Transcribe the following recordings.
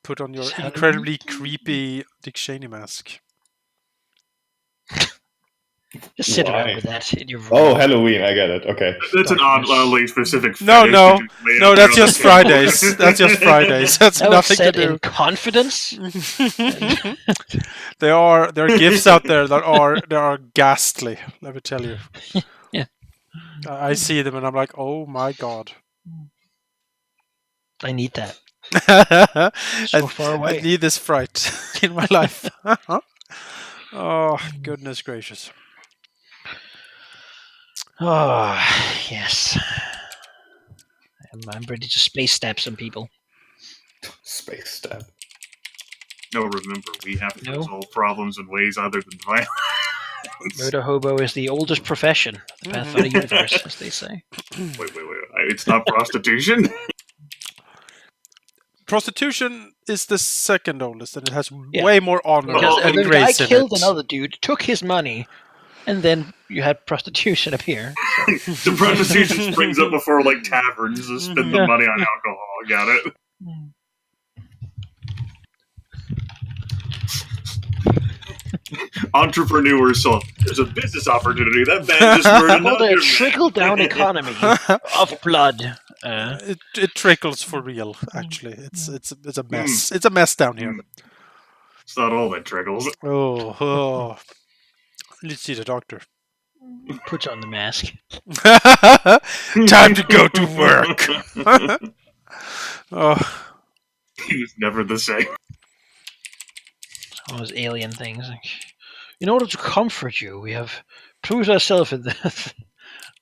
put on your incredibly creepy Dick Cheney mask. Just sit Why? around with that in your room. Oh, Halloween, I get it. Okay. That's an oddly specific No, fetish no, to just lay no. out That's there on just the table. Fridays. That's just Fridays. That's That was nothing to said do. in confidence. There are gifts out there that are ghastly. Let me tell you. Yeah. I see them and I'm like, oh my god. I need that. I, far I away. need this fright in my life. Oh goodness gracious. Oh, yes. I'm ready to space stab some people. Space stab. No, remember, we have to No. resolve problems in ways other than violence. Murder hobo is the oldest profession of the Pathfinder universe, as they say. Wait. It's not prostitution? Prostitution is the second oldest, and it has Yeah. way more honor Because and the guy grace in killed it. another dude, took his money, and then you had prostitution appear. The prostitution springs up before, like, taverns to spend the Yeah. money on alcohol. Got it? Entrepreneurs saw there's a business opportunity. That man just murdered Called another a man. trickle-down economy of blood. It trickles for real. Actually, it's a mess. It's a mess down here. It's not all that trickles. Oh. Let's see the doctor. Puts on the mask. Time to go to work. Oh. He was never the same. All those alien things. Like, in order to comfort you, we have proved ourselves in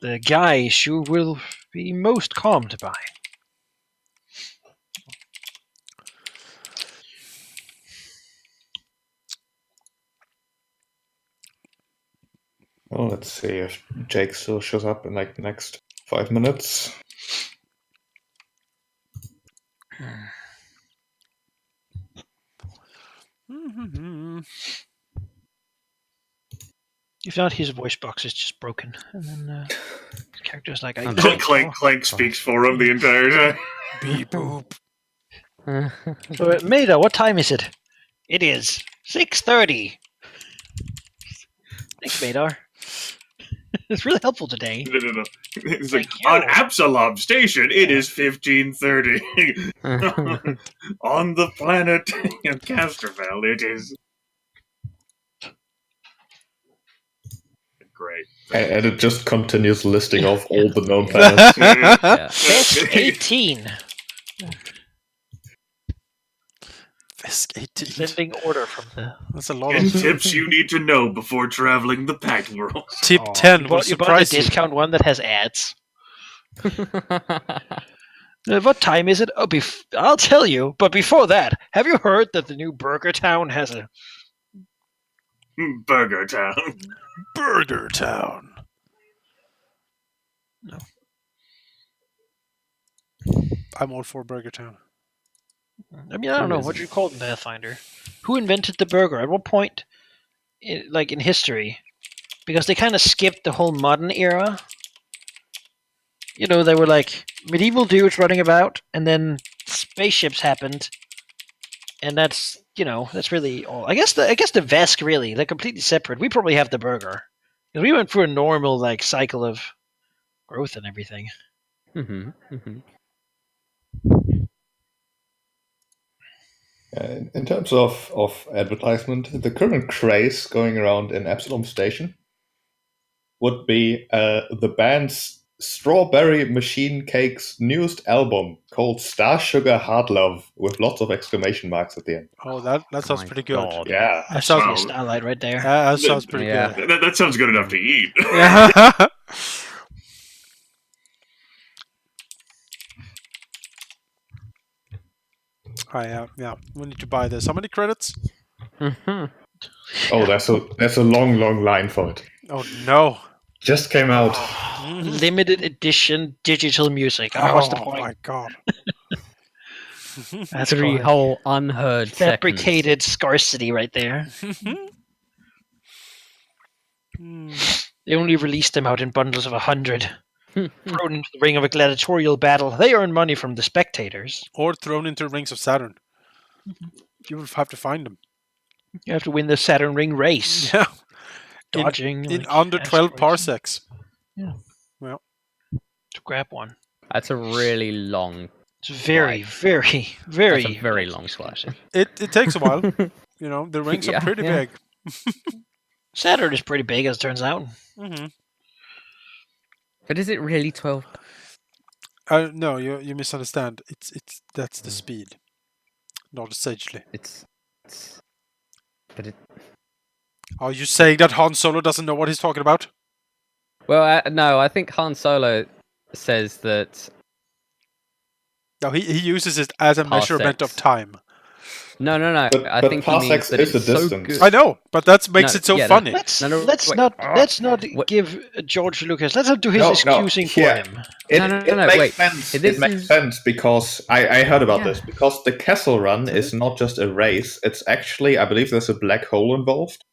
the guise you will be most calmed by. Well, let's see if Jake still shows up in like the next 5 minutes. If not, his voice box is just broken. And then the character's like, I Clank speaks for him the entire time. Beep boop. So, Maida, what time is it? It is 6:30. Thanks, Madar. It's really helpful today. No. It's like, Thank you. on Absalom Station, it is 15:30. On the planet of Casterville, it is. Great. And it just continues listing off all the known planets. Yeah. Fisk 18. Fisk 18. Sending order from the... That's a lot And of tips you need to know before traveling the Pact World. Tip 10 will You bought a surprise you. discount one that has ads. What time is it? Oh, I'll tell you. But before that, have you heard that the new Burger Town has a... Burger Town. Burger Town. No. I'm all for Burger Town. I mean, I don't know. What do you call it in Pathfinder? Who invented the burger? At what point, in history? Because they kind of skipped the whole modern era. You know, they were like medieval dudes running about, and then spaceships happened, and that's really all. I guess the Vesk really, they're completely separate. We probably have the burger because we went through a normal cycle of growth and everything. Mm-hmm. Mm-hmm. In terms of advertisement, the current craze going around in Absalom Station would be the band's Strawberry Machine Cake's newest album called Star Sugar Hard Love with lots of exclamation marks at the end. Oh, that sounds My pretty good. God. Yeah. That sounds- sounds starlight right there. That sounds pretty Yeah. good. That sounds good enough to eat. Yeah. Yeah. We need to buy this. How many credits? Mm-hmm. Oh, that's a long line for it. Oh no. Just came out. Limited edition digital music. Oh, what's the point? my god. That's 3 fine. whole unheard Fabricated scarcity right there. They only released them out in bundles of 100. Thrown into the ring of a gladiatorial battle. They earn money from the spectators. Or thrown into Rings of Saturn. You will have to find them. You have to win the Saturn ring race. Yeah. Dodging in like, under 12 asteroids. parsecs. Yeah. Well, To grab one. That's a really long. It's very, Flight. very That's a very long flight. it takes a while. The rings are pretty big. Saturn is pretty big, as it turns out. Mm-hmm. But is it really 12? No, you misunderstand. That's the speed, not essentially. But it. Are you saying that Han Solo doesn't know what he's talking about? Well, no, I think Han Solo says that. No, he uses it as a measurement of time. No. But I think he means parsecs that is it's the so distance. good. I know, but that makes it so funny. Let's wait. let's not What? give George Lucas. Let's not do his No, excusing for yeah. him. It makes sense. This It makes is- sense because I heard about Yeah. this. Because the Kessel Run is not just a race; it's actually, I believe, there's a black hole involved.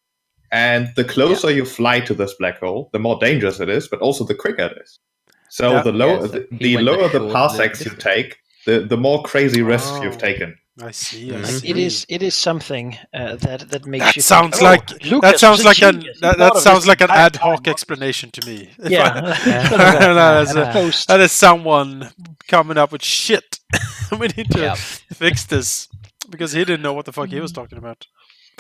And the closer you fly to this black hole, the more dangerous it is, but also the quicker it is. So Yeah. the lower so he the went lower the short parsecs you distance. take, the more crazy risks Oh. you've taken. I see. I Mhm. see. It is something that makes That you. sounds think, like oh, Lucas that sounds was a like an genius. He that thought of sounds this like an entire ad hoc time. explanation to me. If Yeah, that is someone coming up with shit. We need to Yep. fix this because he didn't know what the fuck he was talking about.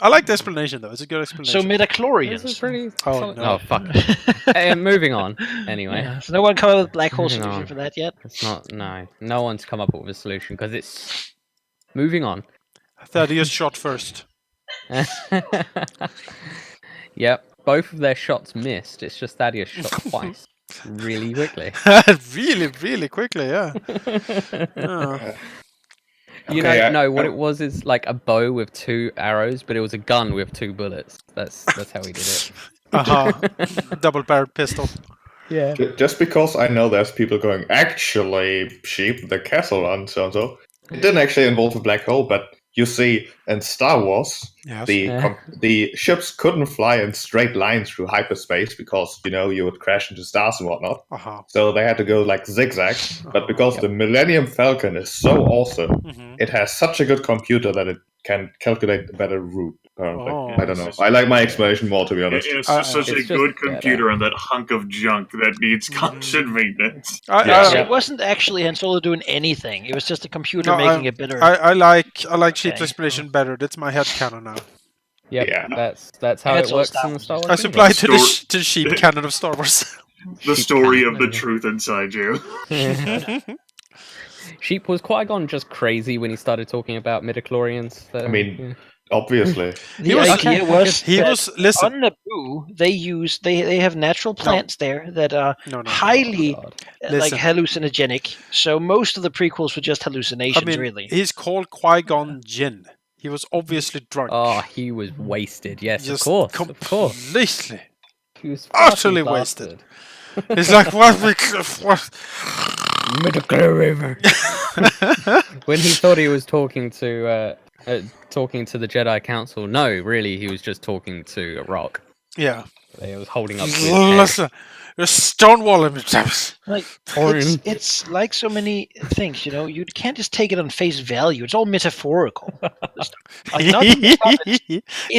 I like the explanation though; it's a good so explanation. This is midichlorians. pretty. Oh, solid- no. Oh fuck. Moving on. Anyway, Yeah, so no one come up with black hole Moving solution on. for that yet. it's not. No one's come up with a solution because it's. Moving on. Thaddeus shot first. Yep, both of their shots missed. It's just Thaddeus shot twice, really quickly. Really, really quickly, yeah. Yeah. You Okay, know, what it was is like a bow with 2 arrows, but it was a gun with 2 bullets. That's how he did it. Double-barreled pistol. Yeah. Just because I know there's people going, actually, sheep, the Kessel Run, so it didn't actually involve a black hole, but you see, in Star Wars, Yes. the ships couldn't fly in straight lines through hyperspace because, you would crash into stars and whatnot. Uh-huh. So they had to go like zigzag. But because the Millennium Falcon is so awesome, Mhm. it has such a good computer that it can calculate a better route, apparently. Oh. I don't know. I like my explanation more, to be honest. It's Uh, such a it's just good better. computer on that hunk of junk that needs constant maintenance. Yeah. It wasn't actually Han Solo doing anything. It was just a computer No, making it better. I like Sheep's Okay. explanation better. That's my head canon now. Yep. Yeah. That's how That's it all works Star in the Wars. Star Wars. I supply to the Stor- to the sheep canon of Star Wars. The story of the canon. truth inside you. universe. Sheep, was Qui-Gon just crazy when he started talking about midichlorians? I mean, obviously. The was- idea was He that was listen. on Naboo they have natural plants there that are No. highly God. like Listen. hallucinogenic. So most of the prequels were just I hallucinations, mean, really. he's called Qui-Gon Jinn. He was obviously drunk. Oh, he was wasted. Yes, Just of course. Of course. completely. He was utterly fucking wasted. bastard. It's like what? When he thought he was talking to the Jedi Council, no, really, he was just talking to a rock. Yeah. He was holding up to his head. Listen, you're stonewalling me, Travis. Like Orange. it's like so many things, you can't just take it on face value. It's all metaphorical. Like, nothing happens.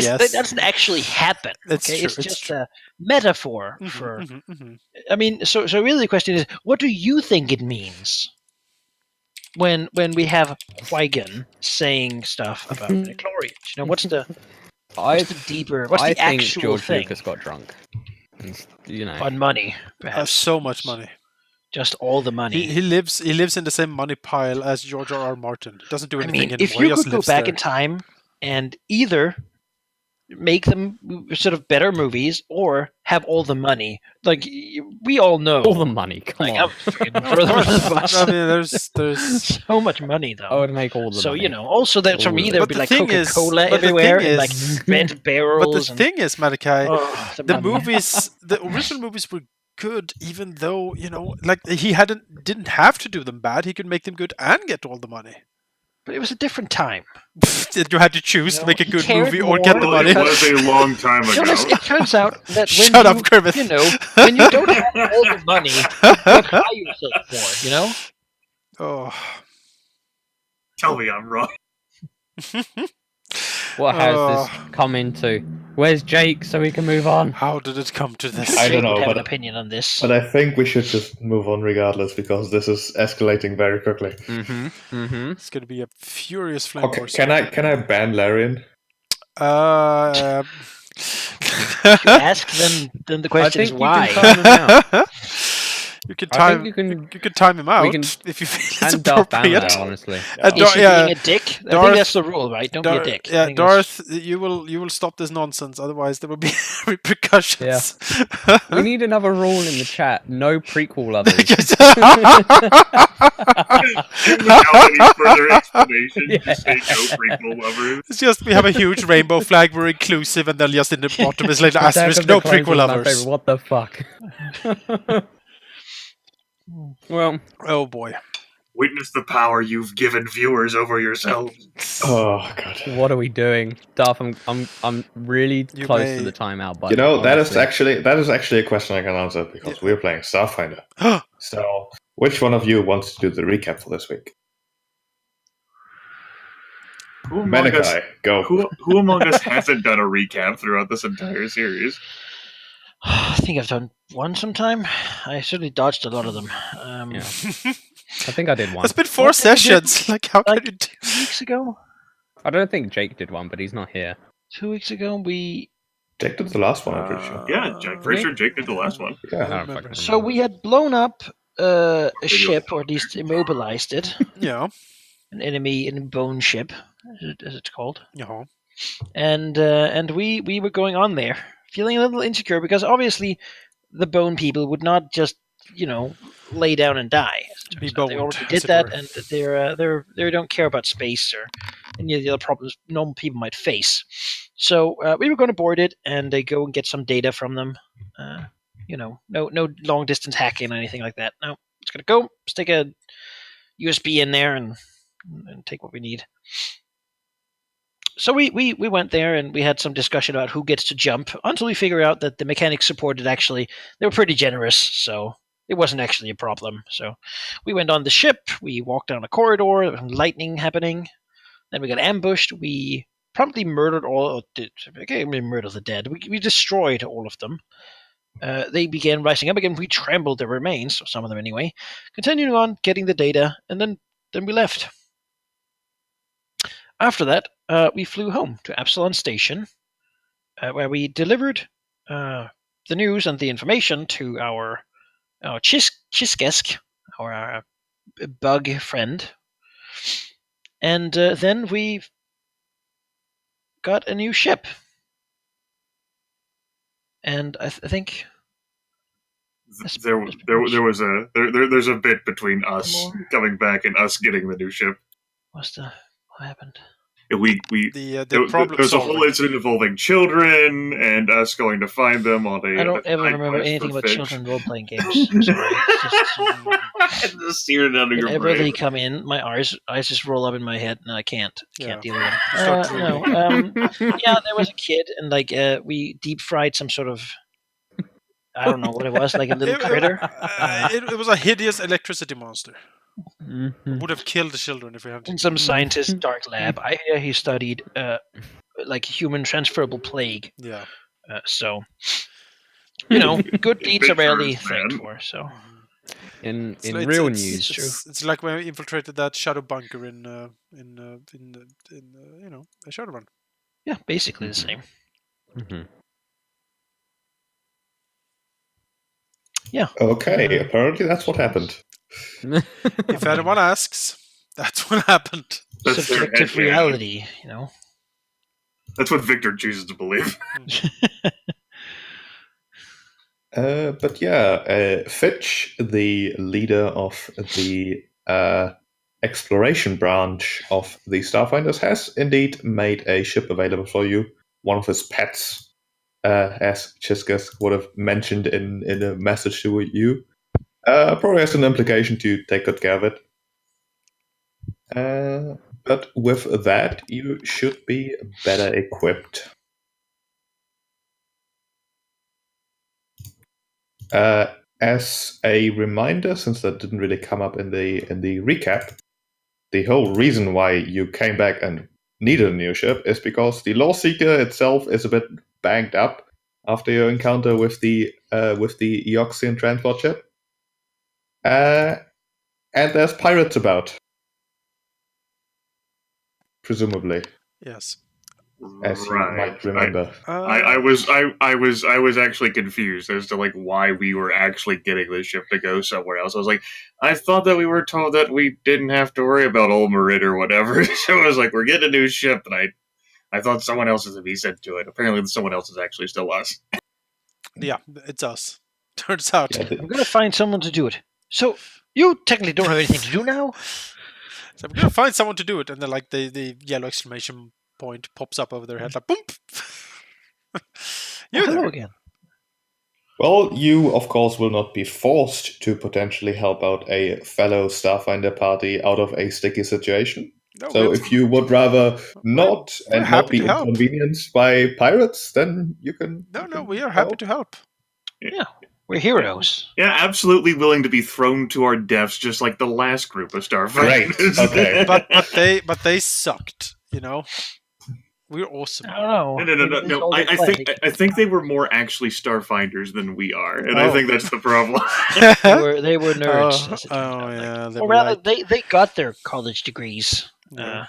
That doesn't actually happen. That's Okay, true, it's it's just true. a metaphor Mhm, for. mhm, mhm. I mean, so really the question is, what do you think it means when we have Qui-Gon saying stuff about midichlorians? What's the deeper? What's I the think actual George thing? Lucas got drunk. And, On money, perhaps. So much money. Just all the money. He lives in the same money pile as George R.R. Martin. Doesn't do I anything mean, anymore. if He you just could go lives back there. in time and either make them sort of better movies or have all the money, like we all know, all the money. Come like, on. I'm fucking further under the bus. I mean, there's so much money though. I would make all the So money. also that for All me of there it. would be But like the thing is- Coca-Cola but the everywhere thing and like is- bent barrels. but the and, thing is, Malachi, oh, the money. movies, the original movies were good, even though like he didn't have to do them bad. He could make them good and get all the money. But it was a different time. You had to choose to make a he good cared movie or get the more Well, money. it was a long time ago. Jonas, it turns out that when Shut up, Kermit. when you don't have all the money, what buy yourself for, Oh, Tell me I'm wrong. What has Oh. this come into? Where's Jake so we can move on? How did it come to this? I don't Jake would know, have but- an opinion on this. But I think we should just move on regardless because this is escalating very quickly. It's going to be a furious flame Okay, war. can I ban Larian? If you ask, then the question is think why. you can time him out. You can I time. think You can time him out can- if you feel it's And Darth Banner, appropriate. honestly. Is he being a dick? I Darth- think that's the rule, right? Don't be a dick. I Yeah, think that's- Darth, you will stop this nonsense. Otherwise, there will be repercussions. We need another rule in the chat. No prequel lovers. Without any further explanation, Yeah. just say no prequel lovers. It's just we have a huge rainbow flag. We're inclusive, and then just in the bottom is like Attack asterisk. of the No Clones prequel was my lovers. favorite. What the fuck? Well, Oh boy. Witness the power you've given viewers over yourselves. Oh god. what are we doing, Darth? I'm really You close may- to the timeout button. You know, that is honestly. actually a question I can answer because we're playing Starfinder. So, which one of you wants to do the recap for this week? Who among us, Menekai, go. who among us hasn't done a recap throughout this entire series? I think I've done one sometime. I certainly dodged a lot of them. Yeah. I think I did one. It's been 4 What did we do? sessions. Like, how Like- can you do? 2 weeks ago? I don't think Jake did one, but he's not here. 2 weeks ago, we Jake did the last one, I'm pretty sure. Yeah, Jack. Pretty sure Jake did the last one. Yeah. I don't remember. fucking so we had blown up a ship, or at least immobilized it, Yeah. an enemy bone ship, as it's called. Yeah. And we were going on there, feeling a little insecure because obviously the bone people would not just lay down and die. Be They boned, already as did it that, were. and they don't care about space or any of the other problems normal people might face. So we were going to board it and go and get some data from them. No long distance hacking or anything like that. No, it's going to go stick a USB in there and take what we need. So we went there and we had some discussion about who gets to jump until we figured out that the mechanics supported they were pretty generous, so it wasn't actually a problem. So we went on the ship, we walked down a corridor, there was lightning happening, then we got ambushed, we promptly murdered murder the dead. We destroyed all of them. They began rising up again, we trampled their remains, or some of them anyway, continuing on, getting the data, and then we left. After that, we flew home to Absalon Station, where we delivered the news and the information to our Chiskesk, our bug friend, and then we got a new ship. And I think There's a bit between us coming back and us getting the new ship. what happened? The problem There's a whole solving. incident involving children and us going to find them on a. I don't ever side remember quest anything for about Finch. children role-playing games. I'm sorry. It's Just seared under your whenever they brain. come in, my eyes just roll up in my head, and I can't Yeah. deal with them. Start Yeah, there was a kid, and we deep fried some sort of, I don't know what it was, like a little critter. It was a hideous electricity monster. Mhm. Would have killed the children if we hadn't. In some scientist's dark lab. I hear he studied like human transferable plague. Yeah. So, good deeds are Big rarely truth, man. thanked for. So, In It's real it's- news, It's like when we infiltrated that shadow bunker in a Shadowrun. yeah, basically the same. Mhm. Okay, apparently that's what happened. If anyone asks, that's what happened. That's their Subjective headcanon. reality, That's what Victor chooses to believe. But yeah, Fitch, the leader of the exploration branch of the Starfinders, has indeed made a ship available for you. One of his pets, as Chiskas would have mentioned in a message to you. Probably has an implication to take good care of it. But with that, you should be better equipped. As a reminder, since that didn't really come up in the recap, the whole reason why you came back and needed a new ship is because the Lawseeker itself is a bit banged up after your encounter with the Eoxian transport ship. And there's pirates about, presumably, Yes. as you might remember. I was actually confused as to like why we were actually getting this ship to go somewhere else. I was like, I thought that we were told that we didn't have to worry about Ulmerid or whatever. So I was like, we're getting a new ship, and I thought someone else was to be sent to it. Apparently, someone else is actually still us. Yeah, it's us. Turns out. Yeah, I'm gonna find someone to do it. So you technically don't have anything to do now. So I'm gonna find someone to do it, and then like the yellow exclamation point pops up over their head, like boom. You're Hello there. again. Well, you, of course, will not be forced to potentially help out a fellow Starfinder party out of a sticky situation. No, So we're- if you would rather not we're and happy not be to help. inconvenienced by pirates, then you can... no, we are happy to help. Yeah, we're heroes. Yeah, absolutely willing to be thrown to our deaths, just like the last group of Starfighters. Great. Okay. But they sucked. You know, we're awesome. I don't know. No. Maybe this is all I they play. think they were more actually Starfinders than we are, and I Oh. think that's the problem. They were nerds. as it turns out, like. yeah. They Or were rather, like, they got their college degrees. Yeah.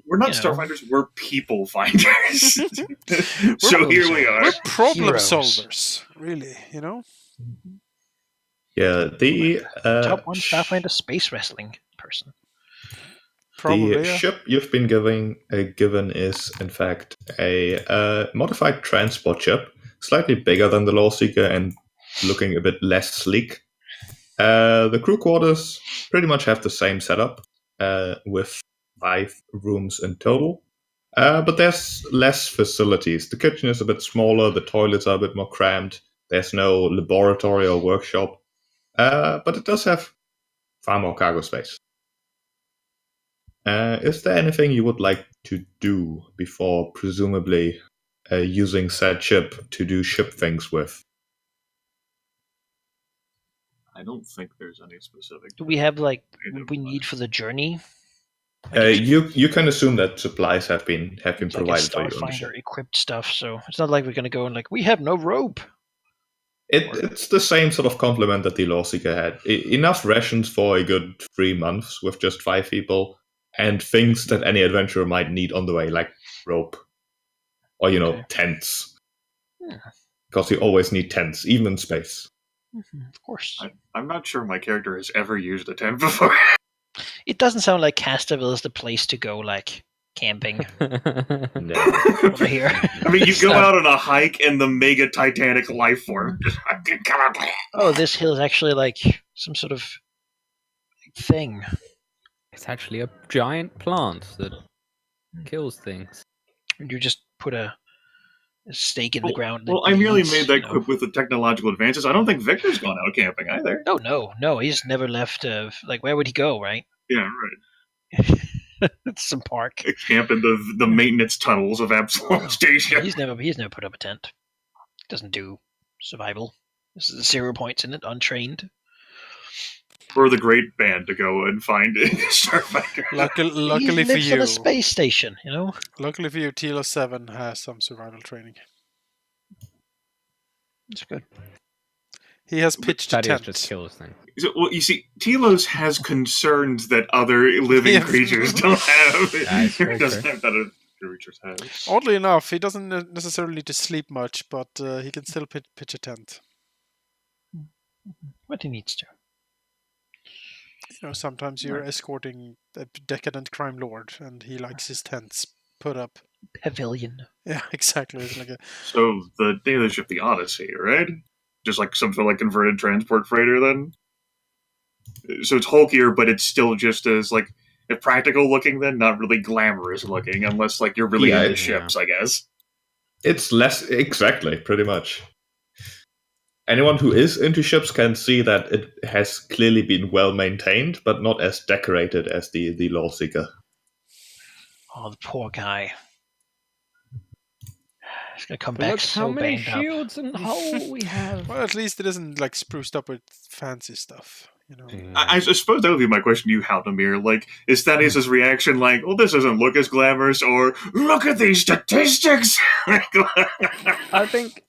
We're not You know. Starfinders, we're people finders. so We're here we are. we're problem Heroes. solvers, really. You know. Yeah, the Top one Starfinder space wrestling person. Probably. the Yeah. ship you've been given is, in fact, a modified transport ship, slightly bigger than the Lawseeker and looking a bit less sleek. The crew quarters pretty much have the same setup, with 5 rooms in total. But there's less facilities. The kitchen is a bit smaller, the toilets are a bit more cramped, there's no laboratory or workshop. But it does have far more cargo space. Is there anything you would like to do before presumably using said ship to do ship things with? I don't think there's any specific. Do we have like what we need for the journey? You can assume that supplies have been It's like a provided for you on the ship. Starfinder equipped stuff, so it's not like we're gonna go and like we have no rope. It's the same sort of compliment that the Lawseeker had. Enough rations for a good 3 months with just 5 people, and things that any adventurer might need on the way, like rope. Or, Okay. tents. Yeah. Because you always need tents, even in space. Of course. I'm not sure my character has ever used a tent before. It doesn't sound like Castaville is the place to go, like camping No. over here. I mean, you go out on a hike in the mega Titanic life form. Oh, this hill is actually like some sort of thing. It's actually a giant plant that kills things. And you just put a stake in the ground. Well, and I merely eats, made that you know. quip with the technological advances. I don't think Victor's gone out camping either. Oh no, he's never left. Like, where would he go? Right? Yeah, right. It's some park. Camp in the maintenance tunnels of Absalom Station. He's never put up a tent. Doesn't do survival. This is 0 points in it. Untrained. For the great band to go and find Starfinder. Luckily he for lives on you, a space station. You know. luckily for you, Tilo 7 has some survival training. It's good. He has pitched a Thaddeus tent. just kills things. Well, you see, Telos has concerns that other living Yeah. creatures don't have. That's very Doesn't true. have that other creatures have. Oddly enough, he doesn't necessarily need to sleep much, but he can still pitch a tent. What he needs to. Sometimes you're escorting a decadent crime lord, and he likes his tents put up. Pavilion. Yeah, exactly. It's like a, So the name of the ship, the Odyssey, right? Just like some sort of like converted transport freighter, then. So it's hulkier, but it's still just as like practical looking. Then not really glamorous looking, unless like you're really Yeah, into yeah. ships, I guess. It's less... Exactly, pretty much. Anyone who is into ships can see that it has clearly been well maintained, but not as decorated as the Lawseeker. Oh, the poor guy. He's gonna come But back look so how many banged up. shields and hull we have. well, at least it isn't like spruced up with fancy stuff. You know. I suppose that would be my question to you, Halldamir. Like, is Thaddeus' reaction like, well, this doesn't look as glamorous, or look at these statistics? I think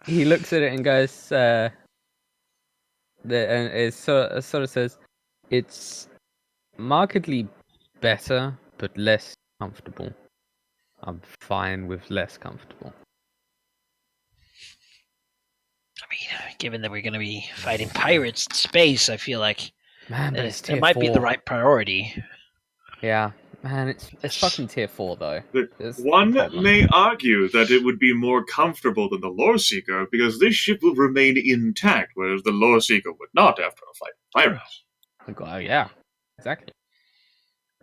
he looks at it and goes, and it sort of says, it's markedly better, but less comfortable. I'm fine with less comfortable. I mean, given that we're going to be fighting pirates in space, I feel like Man, but it's tier it might 4. be the right priority. Yeah, man, it's fucking tier 4 though. One may argue that it would be more comfortable than the Lore Seeker because this ship will remain intact, whereas the Lore Seeker would not after a fight with pirates. Oh, yeah, exactly.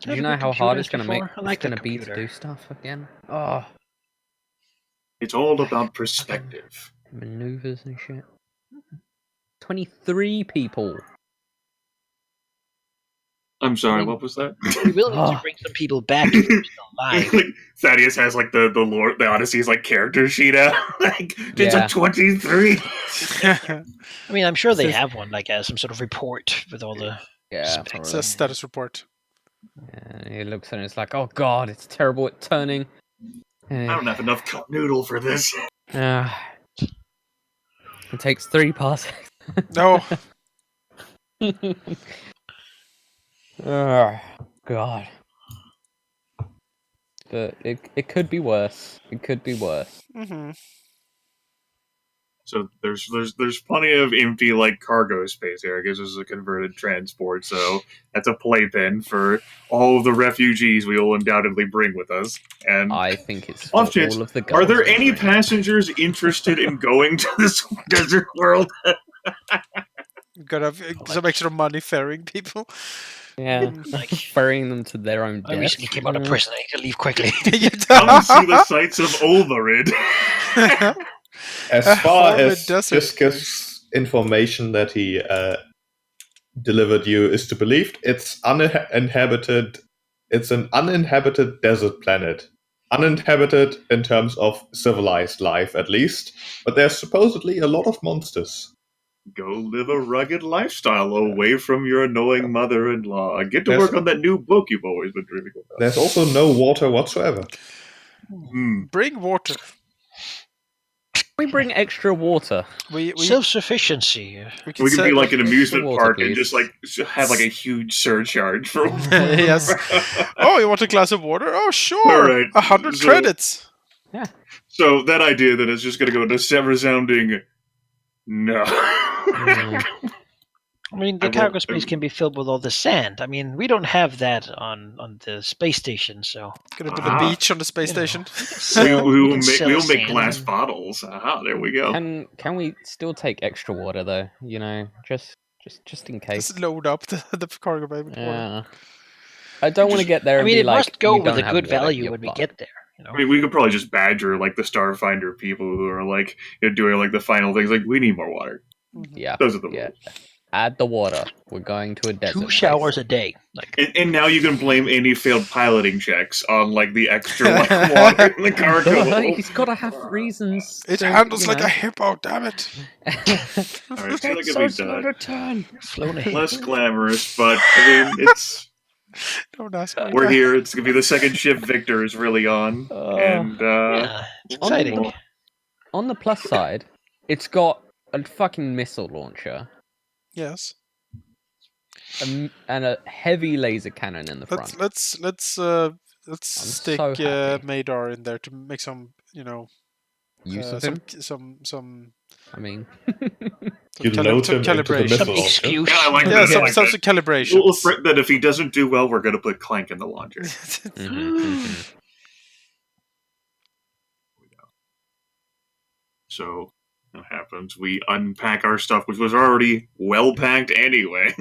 Do you Have know good how hard it's computers going to before? make? I like It's going the to be to computer. do stuff again. Oh, It's all about perspective. maneuvers and shit. 23 people. I'm sorry, I mean, what was that? We will need to Oh. bring some people back if they're still alive. Like, Thaddeus has like the Odyssey's like character sheet out. Like it's Yeah. a 23. I mean, I'm sure they This is- have one, like some sort of report with all the. Yeah, It's It's probably. a status report. Yeah, he looks at it and it's like, oh god, it's terrible at turning. I don't have enough cup noodle for this. It takes 3 passes. No. Oh, god. But it could be worse. It could be worse. Mm-hmm. So there's plenty of empty like cargo space here. I guess this is a converted transport, so that's a playpen for all of the refugees we will undoubtedly bring with us. And I think it's for off chance, all of the are there guns we any bring. passengers interested in going to this desert world? Gotta have some extra money ferrying people. Yeah, Like, ferrying them to their own I death. recently came out of prison. I need to leave quickly. Come see the sights of Ulvarid. As A far horrid as desert Jisk's information that he delivered you is to be believed, it's uninhabited. It's an uninhabited desert planet. Uninhabited in terms of civilized life, at least. But there's supposedly a lot of monsters. Go live a rugged lifestyle away from your annoying mother-in-law. Get to There's- work on that new book you've always been dreaming about. There's also no water whatsoever. Bring water. We bring extra water. We Self-sufficiency. We can set- be like an amusement water, park and please. just like have like a huge surcharge for. Yes. Oh, you want a glass of water? Oh, sure. All right. 100 So- credits. So that idea that it's just going to go into resounding no. I mean, the I cargo won't- space can be filled with all the sand. I mean, we don't have that on the space station, so Gonna build Ah. a beach on the space You know. station. we will sell make sand. glass bottles. Aha, there we go. Can we still take extra water though? You know, just in case. Just load up the cargo bay with water. Yeah. I don't want to get there I and mean, be it like, must go "We with don't a have good water, value you're when we fucked." get there. You know? I mean, we could probably just badger like the Starfinder people who are like doing like the final things. Like, we need more water. Yeah. Those are the Yeah. rules. Add the water. We're going to a desert. 2 showers a day. Like, And now you can blame any failed piloting checks on like the extra like water in the cargo. He's got to have reasons. It to, handles you like know. a hippo, damn it. Alright, so that could be So slow done. to turn. flown ahead. Less glamorous, but I mean, it's Don't ask me. we're here. It's gonna be the second ship. Victor is really on, and Yeah, it's exciting. On the plus side, it's got a fucking missile launcher Yes. and a heavy laser cannon in the front. Let's stick so happy. Madar in there to make some, Use of him. some I mean, You cali- load some him into the calibration. missile Some launcher. excuse. Yeah, I like yeah, that. some like some that. calibrations. We'll threaten that if he doesn't do well, we're gonna put Clank in the launcher. mhm. So what happens? We unpack our stuff, which was already well packed anyway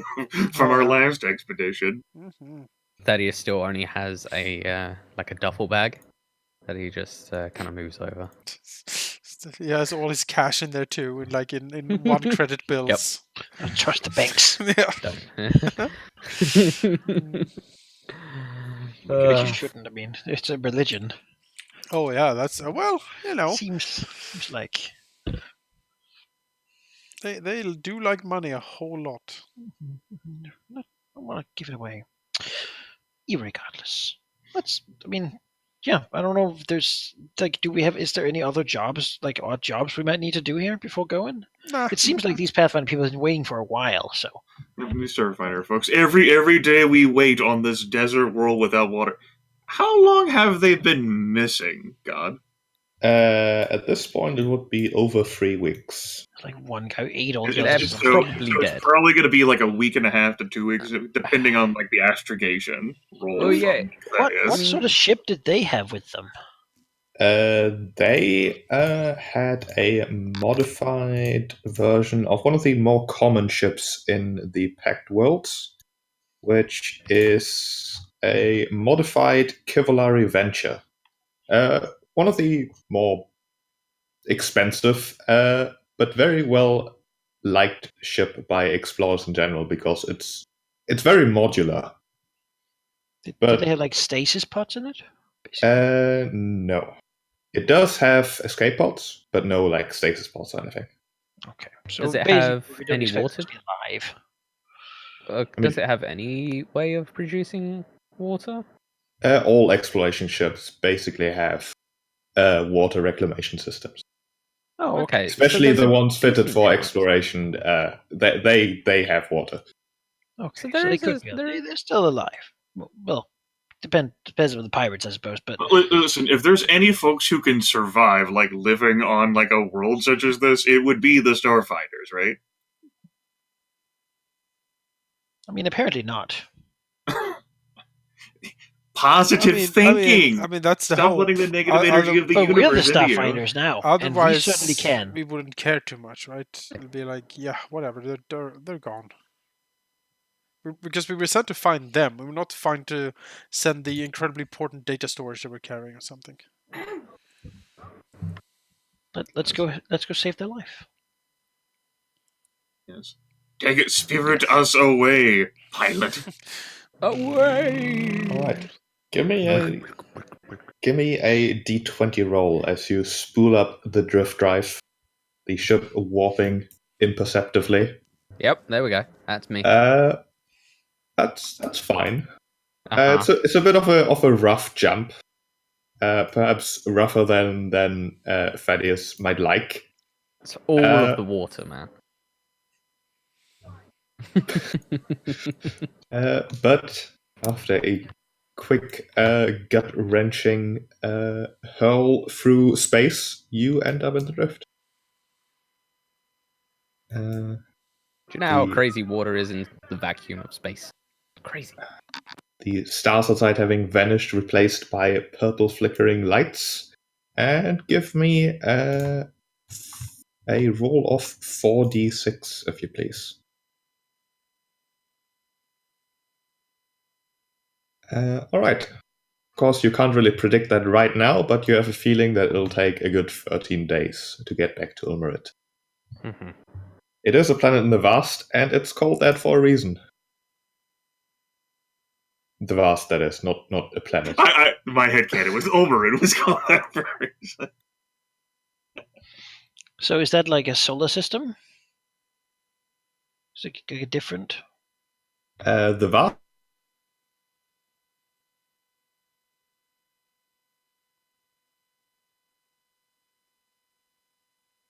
from our last expedition. Mhm. Thaddeus still only has a like a duffel bag that he just kind of moves over. He has all his cash in there too, in in 1 credit bills. I don't trust the banks. Yeah. Which you shouldn't. I mean, it's a religion. Oh yeah, that's well, Seems like They do like money a whole lot. I don't want to give it away. Irregardless, I don't know if there's is there any other jobs, like odd jobs we might need to do here before going? Nah. It seems like these Pathfinder people have been waiting for a while, so. The Starfinder folks. Every day we wait on this desert world without water. How long have they been missing, God? At this point, it would be over 3 weeks. Like one guy ate all the They're others. probably so dead. it's probably going to be like a week and a half to 2 weeks, depending on like the astrogation roll. Oh, yeah. What sort of ship did they have with them? They had a modified version of one of the more common ships in the Pact Worlds, which is a modified Cavalry Venture. One of the more expensive, but very well liked ship by explorers in general because it's very modular. Did But they have like stasis pods in it? no, it does have escape pods, but no like stasis pods or anything. Okay. So Does it basically, have we don't any expect water? them to be alive. Does it have any way of producing water? All exploration ships basically have water reclamation systems, Oh, okay. especially there's the a ones fitted decent for chance. exploration. They have water. Okay. So So, there they is could a- be. there- They're still alive. Well, depends on the pirates, I suppose. But Listen, if there's any folks who can survive, like living on like a world such as this, it would be the Starfinders, right? I mean, apparently not. Positive thinking. I mean that's the Stop hope. letting the negative energy of the But we're the universe into you. Starfinders now, and we Otherwise, certainly can. we wouldn't care too much, right? It'd be like, yeah, whatever. They're gone. Because we were sent to find them. We were not trying to send the incredibly important data storage that we're carrying or something. Let's go save their life. Yes. Take it, spirit us away, pilot. Away! All right, give me a D20 roll as you spool up the drift drive, the ship warping imperceptibly. Yep, there we go. That's me. That's fine. Uh-huh. It's a bit of a rough jump, perhaps rougher than Thaddeus might like. It's all of the water, man. But after a quick gut-wrenching hurl through space, you end up in the drift. Do you know how The- crazy water is in the vacuum of space? Crazy. The stars outside having vanished, replaced by purple flickering lights. And give me a roll of 4d6, if you please. All right. Of course, you can't really predict that right now, but you have a feeling that it'll take a good 13 days to get back to Ulmerit. Mm-hmm. It is a planet in the vast, and it's called that for a reason. The vast, that is, not a planet. My headcanon was Ulmerin was called that for a reason. So is that like a solar system? Is it different? The vast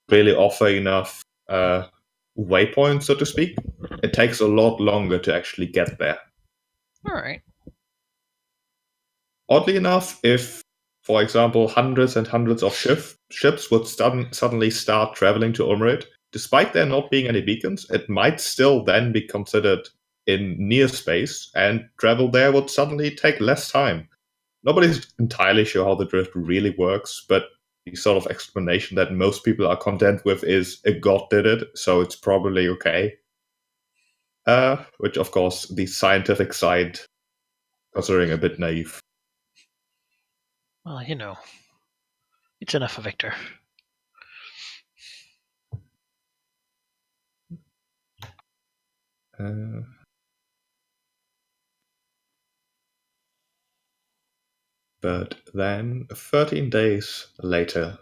really offer enough waypoints, so to speak. It takes a lot longer to actually get there. All right. Oddly enough, if, for example, hundreds and hundreds of ships would suddenly start traveling to Ulmerit, despite there not being any beacons, it might still then be considered in near space, and travel there would suddenly take less time. Nobody's entirely sure how the drift really works, but the sort of explanation that most people are content with is a god did it, so it's probably okay. Which, of course, the scientific side, considering a bit naive. Well, it's enough for Victor. But then, 13 days later,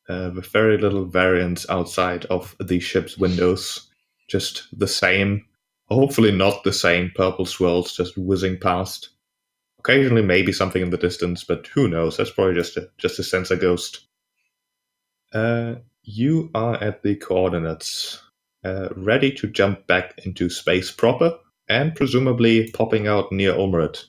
with very little variance outside of the ship's windows. Just the same, hopefully not the same, purple swirls just whizzing past. Occasionally, maybe something in the distance, but who knows? That's probably just a sensor ghost. You are at the coordinates, ready to jump back into space proper, and presumably popping out near Ulmerit.